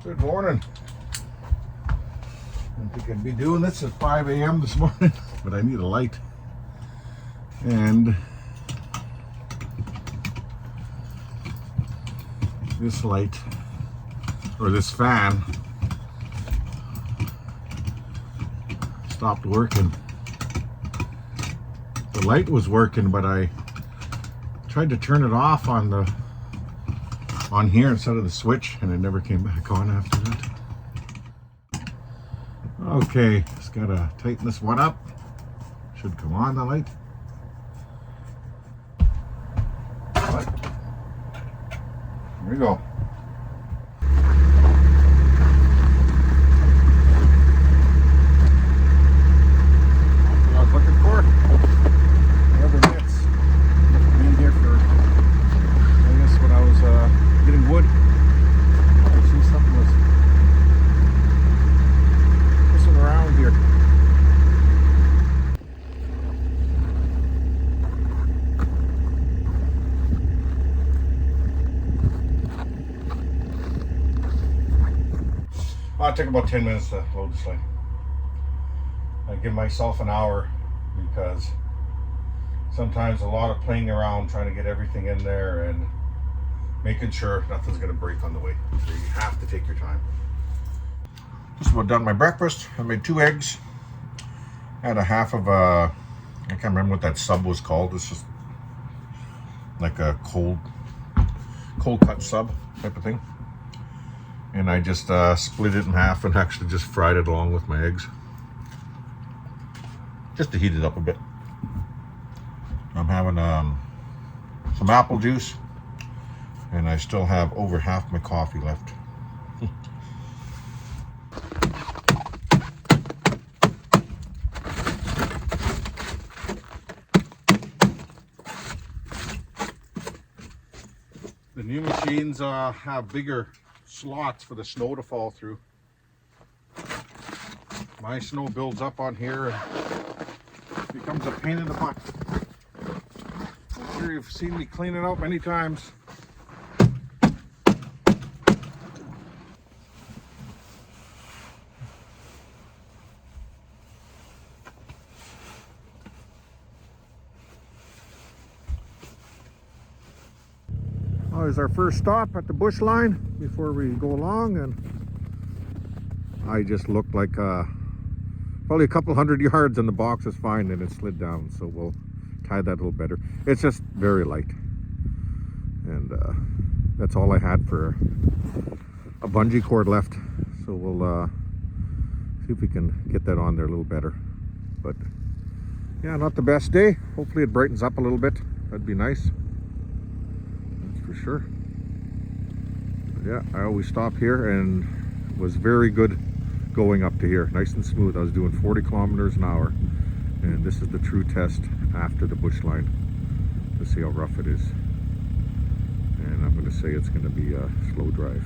Good morning. I didn't think I'd be doing this at 5 a.m. this morning, but I need a light. And this light, or this fan, stopped working. The light was working, but I tried to turn it off on here instead of the switch, and it never came back on after that. Okay, just gotta tighten this one up. Should come on, the light. But here we go. That's what I was looking for. Rubber bits. Been here for, I guess, when I was getting wood. I see something was messing around here. It took about 10 minutes to load this light. I give myself an hour because sometimes a lot of playing around trying to get everything in there and making sure nothing's going to break on the way. So you have to take your time. Just about done my breakfast. I made 2 eggs. Had a half of I can't remember what that sub was called. It's just like a cold cut sub type of thing. And I just split it in half and actually just fried it along with my eggs. Just to heat it up a bit. I'm having some apple juice. And I still have over half my coffee left. The new machines have bigger slots for the snow to fall through. My snow builds up on here and becomes a pain in the butt. I'm sure you've seen me clean it out many times. Oh, is our first stop at the bush line before we go along, and I just looked like probably a couple hundred yards and the box is fine, and it slid down, so we'll tie that a little better. It's just very light, and that's all I had for a bungee cord left, so we'll see if we can get that on there a little better. But yeah, not the best day. Hopefully it brightens up a little bit. That'd be nice. For sure. Yeah, I always stop here, and it was very good going up to here, nice and smooth. I was doing 40 kilometers an hour, and this is the true test after the bush line to see how rough it is. And I'm going to say it's going to be a slow drive.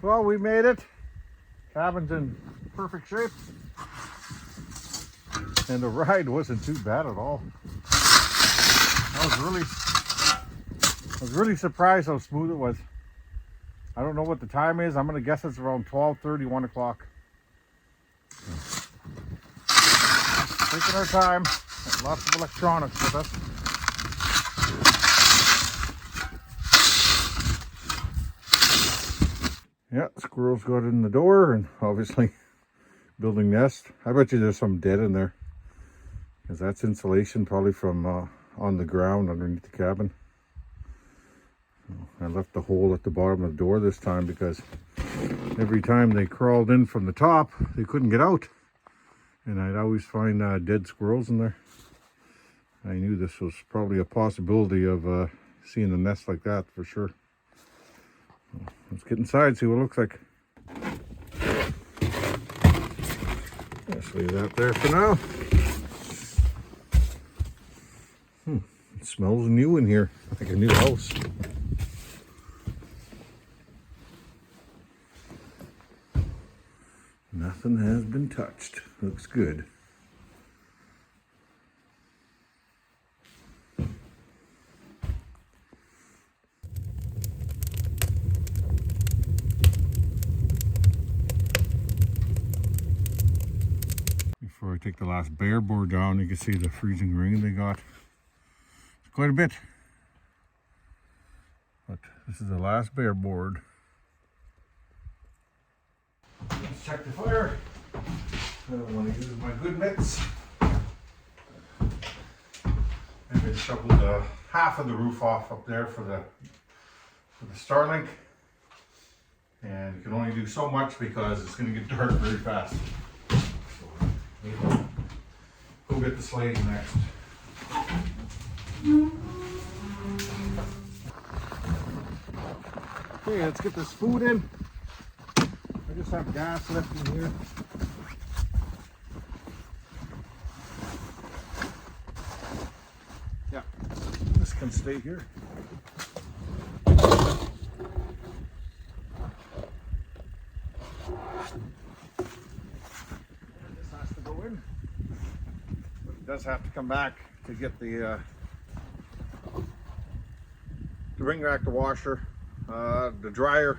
Well, we made it. Cabin's in perfect shape. And the ride wasn't too bad at all. I was really surprised how smooth it was. I don't know what the time is. I'm gonna guess it's around 12:30, 1 o'clock. Taking our time. Got lots of electronics with us. Yeah, squirrels got in the door and obviously building nest. I bet you there's some dead in there, because that's insulation probably from on the ground underneath the cabin. I left the hole at the bottom of the door this time because every time they crawled in from the top, they couldn't get out. And I'd always find dead squirrels in there. I knew this was probably a possibility of seeing a nest like that for sure. Let's get inside, see what it looks like. Let's leave that there for now. It smells new in here, like a new house. Nothing has been touched. Looks good. Before I take the last bare board down, you can see the freezing rain they got. It's quite a bit. But this is the last bare board. Let's check the fire. I don't want to use my good mitts. I've been shoveled half of the roof off up there for the Starlink, and you can only do so much because it's going to get dark very fast. So we'll get the slate next. Okay, let's get this food in. I just have gas left in here. Yeah, this can stay here. This has to go in. But it does have to come back to get the to bring back the washer. The dryer,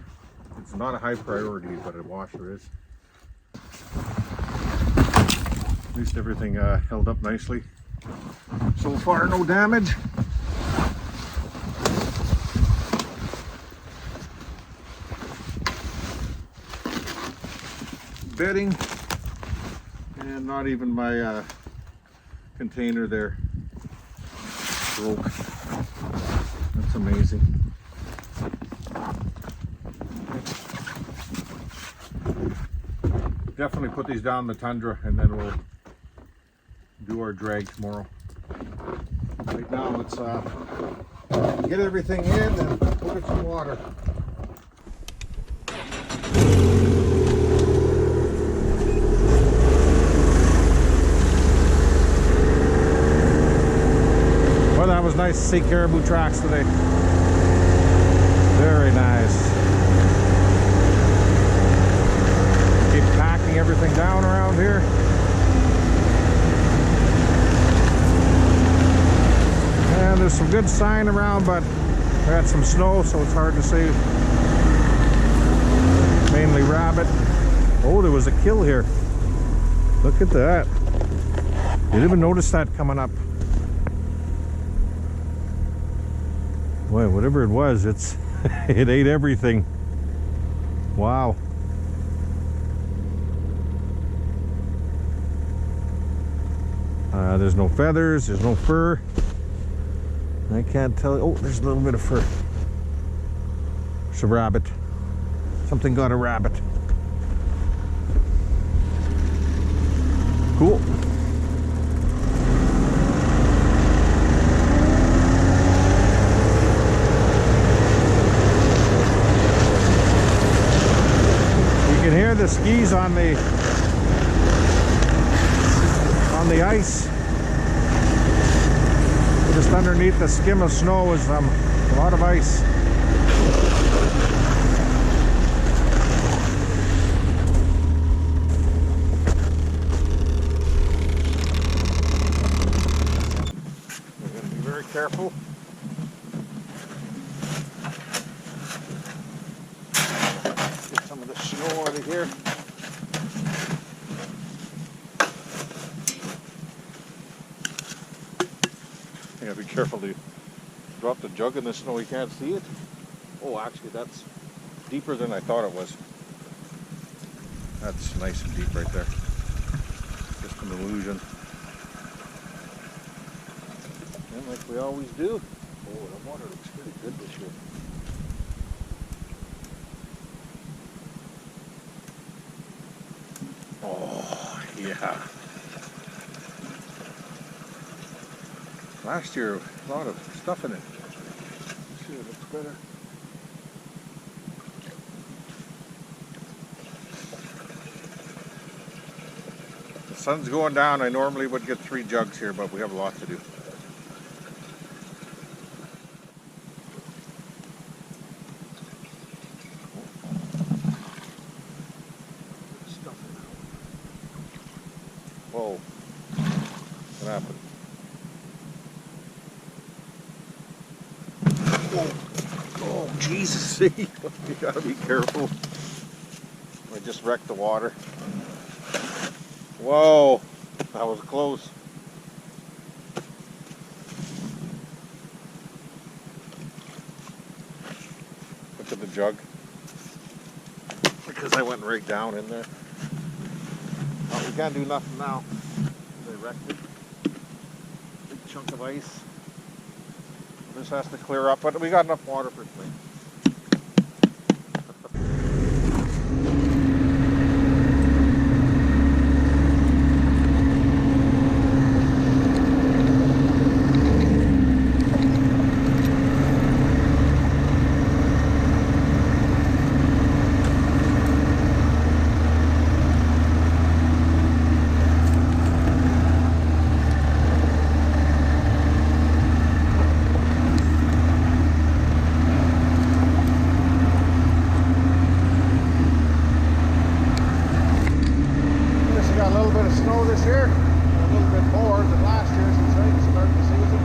it's not a high priority, but a washer is. At least everything held up nicely. So far, no damage. Bedding, and not even my container there broke. That's amazing. Definitely put these down in the tundra, and then we'll do our drag tomorrow. Right now, let's get everything in and put it in water. Well, that was nice to see caribou tracks today. Very nice. Keep packing everything down around here. And there's some good sign around, but we had some snow, so it's hard to see. Mainly rabbit. Oh, there was a kill here. Look at that. Didn't even notice that coming up. Boy, whatever it was, it ate everything. Wow. There's no feathers, there's no fur. I can't tell. Oh, there's a little bit of fur. It's a rabbit. Something got a rabbit. Cool. You can hear the skis on the ice. Just underneath the skim of snow is a lot of ice. the snow out of here. You gotta be careful to drop the jug in the snow, you can't see it. Oh, actually that's deeper than I thought it was. That's nice and deep right there. Just an illusion. And like we always do. Oh, the water looks pretty good this year. Oh, yeah. Last year, a lot of stuff in it. Let's see if it looks better. The sun's going down. I normally would get 3 jugs here, but we have a lot to do. Whoa. What happened? Oh, Jesus, see? You gotta be careful. I just wrecked the water. Whoa, that was close. Look at the jug. Because I went right down in there. Well, we can't do nothing now. They wrecked it. Big chunk of ice. This has to clear up, but we got enough water for today. Snow this year, a little bit more than last year since I started the season.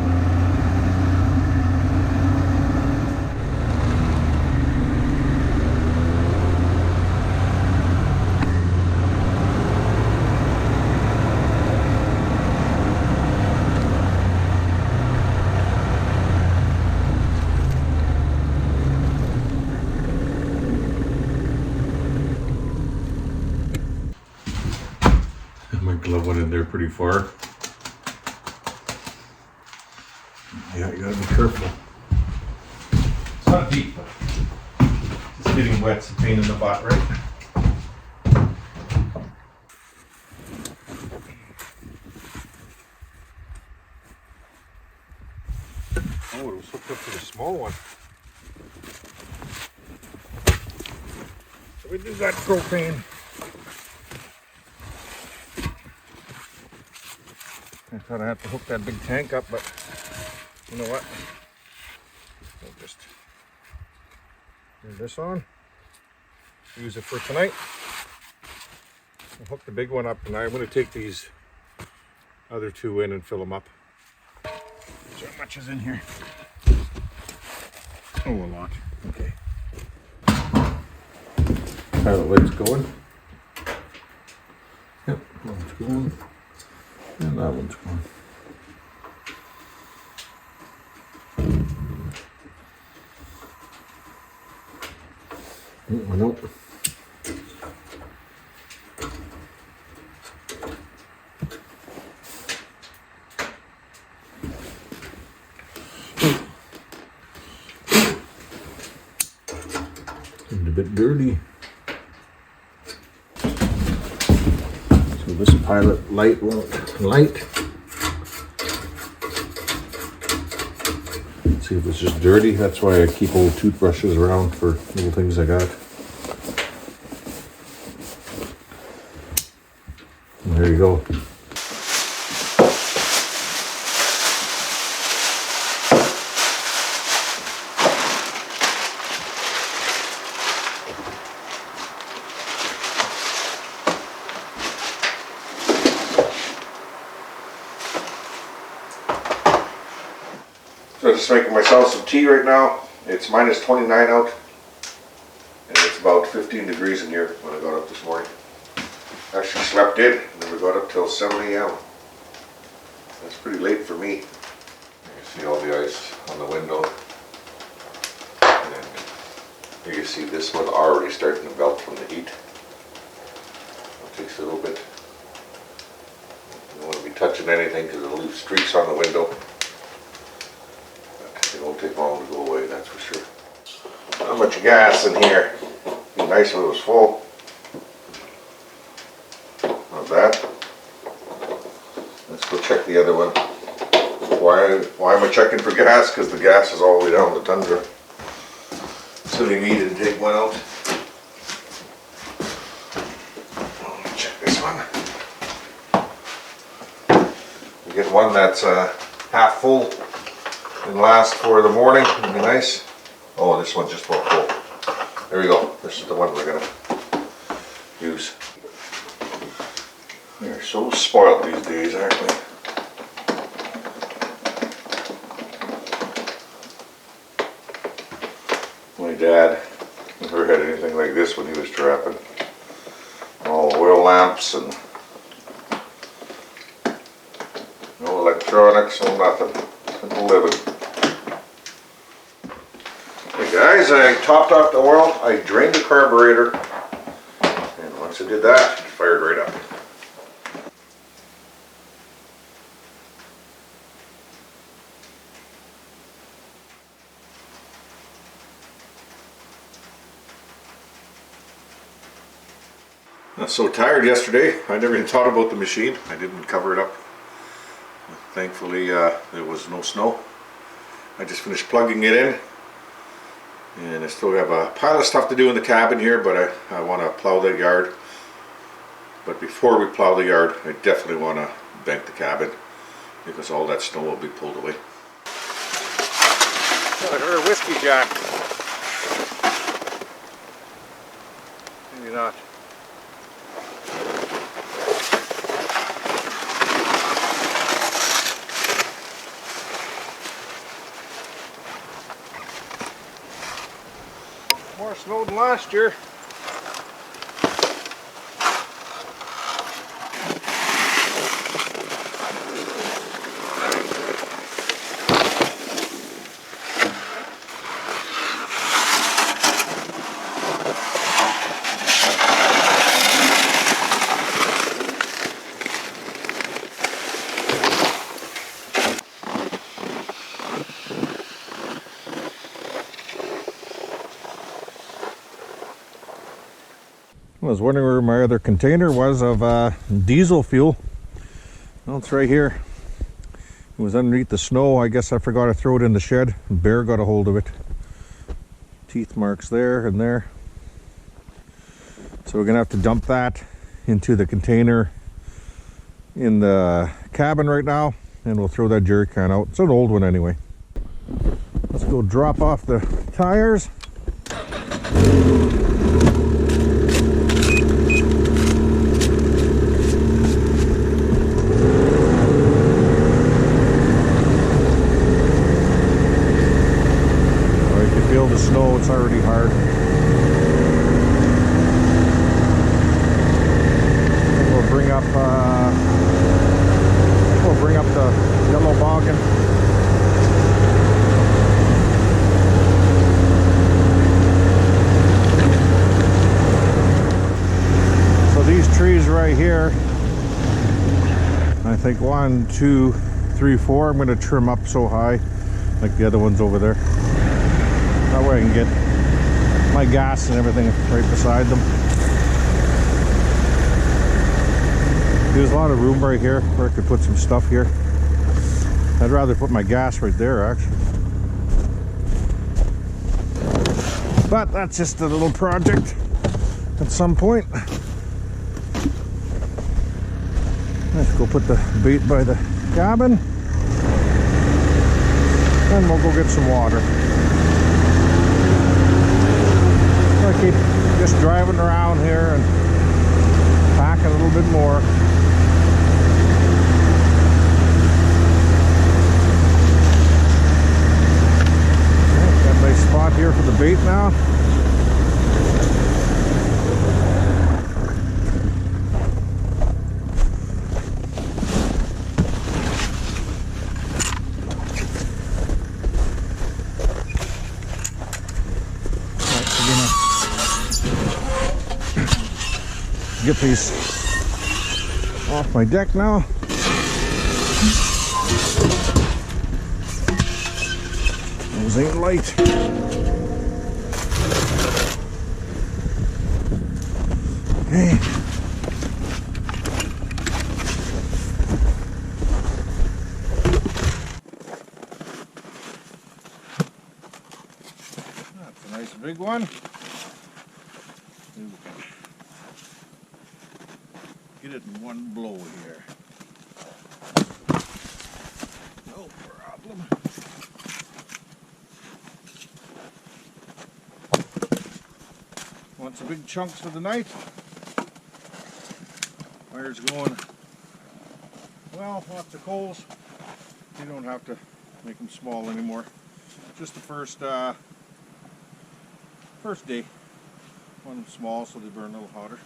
My glove went in there pretty far. Yeah, you gotta be careful. It's not deep, but it's getting wet. It's a pain in the butt, right? Oh, it was hooked up to the small one. So we do got propane. I thought I had to hook that big tank up, but you know what? I'll just turn this on. Use it for tonight. I'll hook the big one up tonight. I'm going to take these other 2 in and fill them up. So how much is in here? Oh, a lot. Okay. Pilot light's going. Yep, one's going. And that one's gone. Oh, nope. Seemed a bit dirty. So this pilot light won't light. See if it's just dirty. That's why I keep old toothbrushes around for little things I got. And there you go. So just making myself some tea right now. It's minus 29 out, and it's It's about 15 degrees in here when I got up this morning. Actually slept in, never got up till 7 a.m. That's pretty late for me. You can see all the ice on the window. And then you can see this one already starting to melt from the heat. It takes a little bit. You don't want to be touching anything because it'll leave streaks on the window. But it won't take long to go away, that's for sure. Not much gas in here. It'd be nice if it was full. Not bad. Let's go check the other one. Why am I checking for gas? Because the gas is all the way down the tundra. So we need to take one out. Check this one. We get one that's half full and last for the morning. It'd be nice. Oh, this one's just about full. There we go. This is the one we're gonna use. They're so spoiled these days, aren't we? My dad never had anything like this when he was trapping. All oil lamps and no electronics, no nothing. Simple living. Hey guys, I topped off the oil, I drained the carburetor, and once I did that, it fired right up. I was so tired yesterday, I never even thought about the machine. I didn't cover it up. Thankfully, there was no snow. I just finished plugging it in. And I still have a pile of stuff to do in the cabin here, but I want to plow the yard. But before we plow the yard, I definitely want to bank the cabin because all that snow will be pulled away. I heard a whiskey jack. Maybe not. More snow than last year. I was wondering where my other container was of diesel fuel. Well, it's right here. It was underneath the snow. I guess I forgot to throw it in the shed. Bear got a hold of it. Teeth marks there and there. So we're gonna have to dump that into the container in the cabin right now, and we'll throw that jerry can out. It's an old one anyway. Let's go drop off the tires. The snow, it's already hard. And we'll bring up the yellow boggin. So these trees right here, I think 1, 2, 3, 4, I'm going to trim up so high like the other ones over there. That way I can get my gas and everything right beside them. There's a lot of room right here where I could put some stuff here. I'd rather put my gas right there actually. But that's just a little project at some point. Let's go put the bait by the cabin. And we'll go get some water. I keep just driving around here and packing a little bit more. Okay, got a nice spot here for the bait now. get these off my deck now. Those ain't light. Okay. That's a nice big one. Maybe we can get it in one blow here. No problem. Want some big chunks for the night? Fire's going well, lots of coals. You don't have to make them small anymore. Just the first day. Want them small so they burn a little hotter.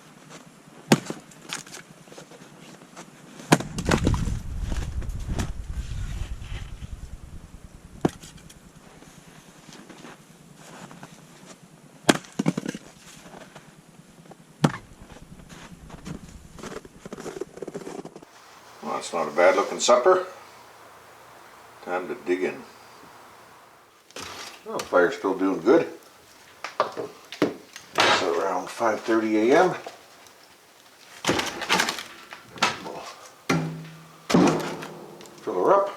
Well, that's not a bad looking supper. Time to dig in. Oh, fire's still doing good. It's around 5:30 a.m. We'll fill her up.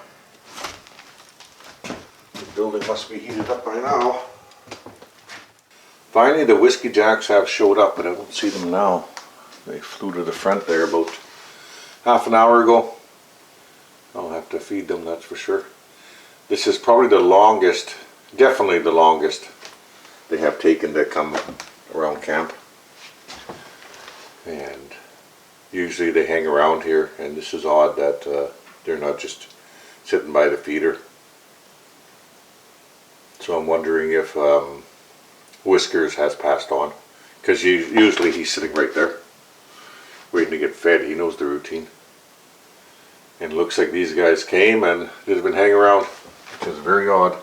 The building must be heated up by now. Finally, the whiskey jacks have showed up, but I don't see them now. They flew to the front there about half an hour ago. I'll have to feed them, that's for sure. This is probably the longest, definitely the longest they have taken to come around camp. And usually they hang around here, and this is odd that they're not just sitting by the feeder. So I'm wondering if Whiskers has passed on, because usually he's sitting right there waiting to get fed. He knows the routine. And it looks like these guys came and they've been hanging around, which is very odd.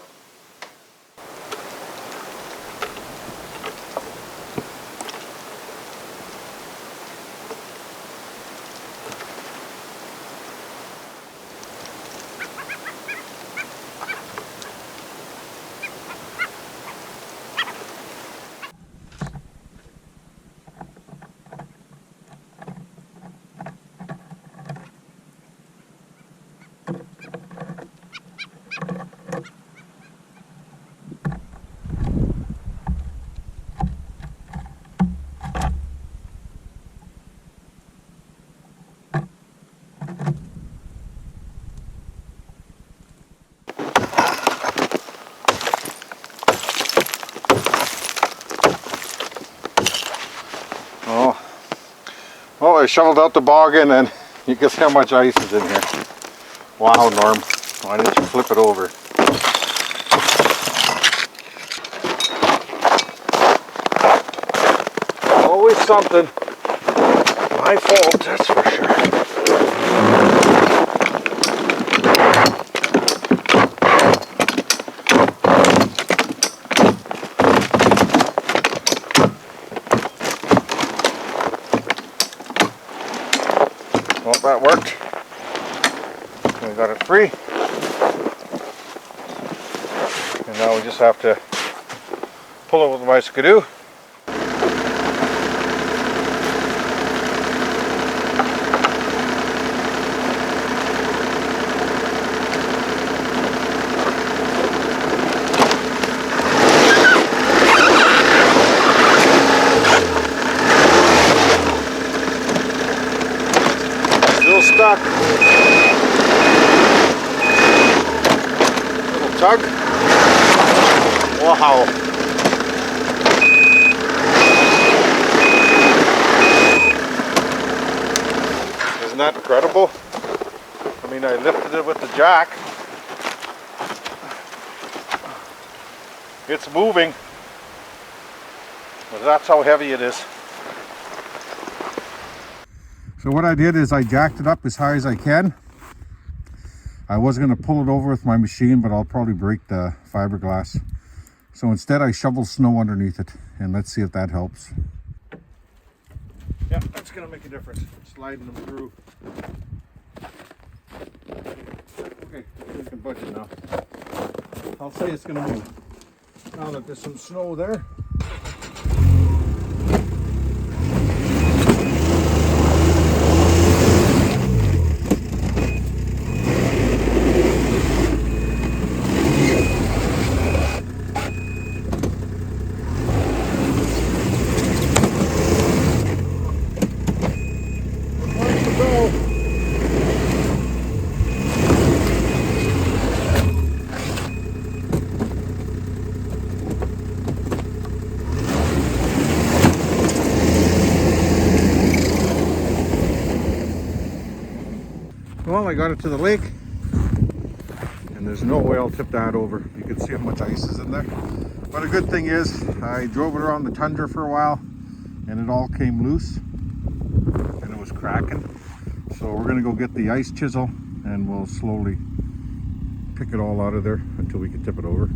Well, I shoveled out the boggin and you can see how much ice is in here. Wow, Norm. Why didn't you flip it over? Always something. My fault, that's for sure. Well, that worked. We got it free. And now we just have to pull it with my skidoo. Stuck. Little tug. Wow. Isn't that incredible? I mean, I lifted it with the jack. It's moving. But that's how heavy it is. So what I did is I jacked it up as high as I can. I was going to pull it over with my machine, but I'll probably break the fiberglass. So instead I shoveled snow underneath it, and let's see if that helps. Yeah, that's going to make a difference. Sliding them through. Okay, we can budget now. I'll say it's going to move. Now that there's some snow there. Well, I got it to the lake, and there's no way I'll tip that over. You can see how much ice is in there. But a good thing is, I drove it around the tundra for a while, and it all came loose, and it was cracking. So we're gonna go get the ice chisel, and we'll slowly pick it all out of there until we can tip it over.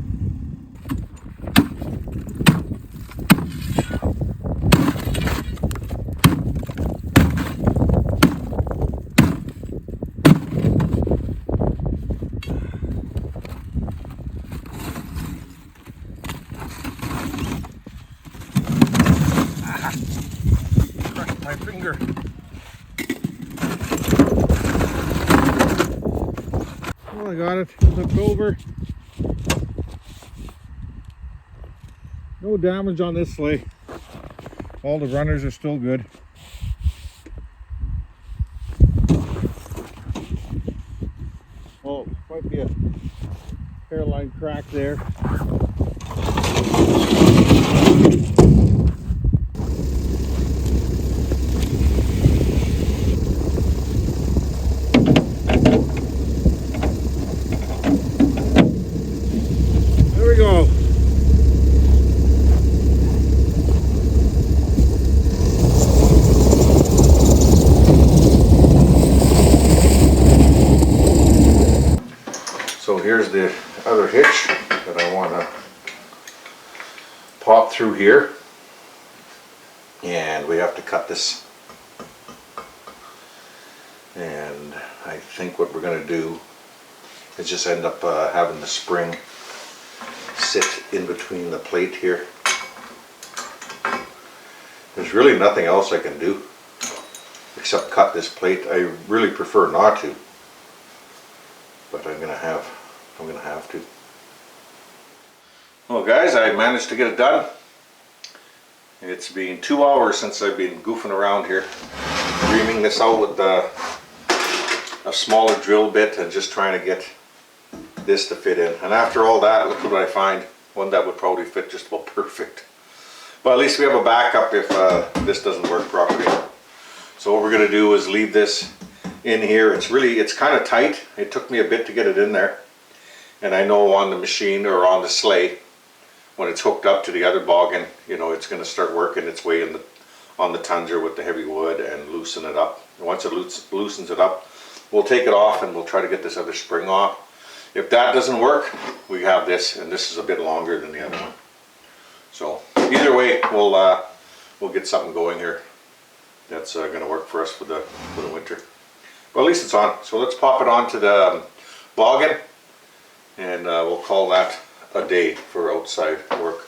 My finger. Well, I got it flipped over. No damage on this sleigh. All the runners are still good. Oh, might be a hairline crack there. There we go. So here's the other hitch that I want to pop through here, and we have to cut this. And I think what we're going to do is just end up having the spring sit in between the plate here. There's really nothing else I can do except cut this plate. I really prefer not to, but I'm gonna have to. Well guys, I managed to get it done. It's been 2 hours since I've been goofing around here, reaming this out with a smaller drill bit and just trying to get this to fit in. And after all that, look what I find. One that would probably fit just about perfect. But at least we have a backup if this doesn't work properly. So what we're going to do is leave this in here. It's kind of tight. It took me a bit to get it in there. And I know on the machine or on the sleigh, when it's hooked up to the other boggin, you know, it's going to start working its way on the tundra with the heavy wood and loosen it up. And once it loosens it up, we'll take it off and we'll try to get this other spring off. If that doesn't work, we have this, and this is a bit longer than the other one. So either way, we'll get something going here that's going to work for us for the winter. But at least it's on. So let's pop it onto the boggin, and we'll call that a day for outside work.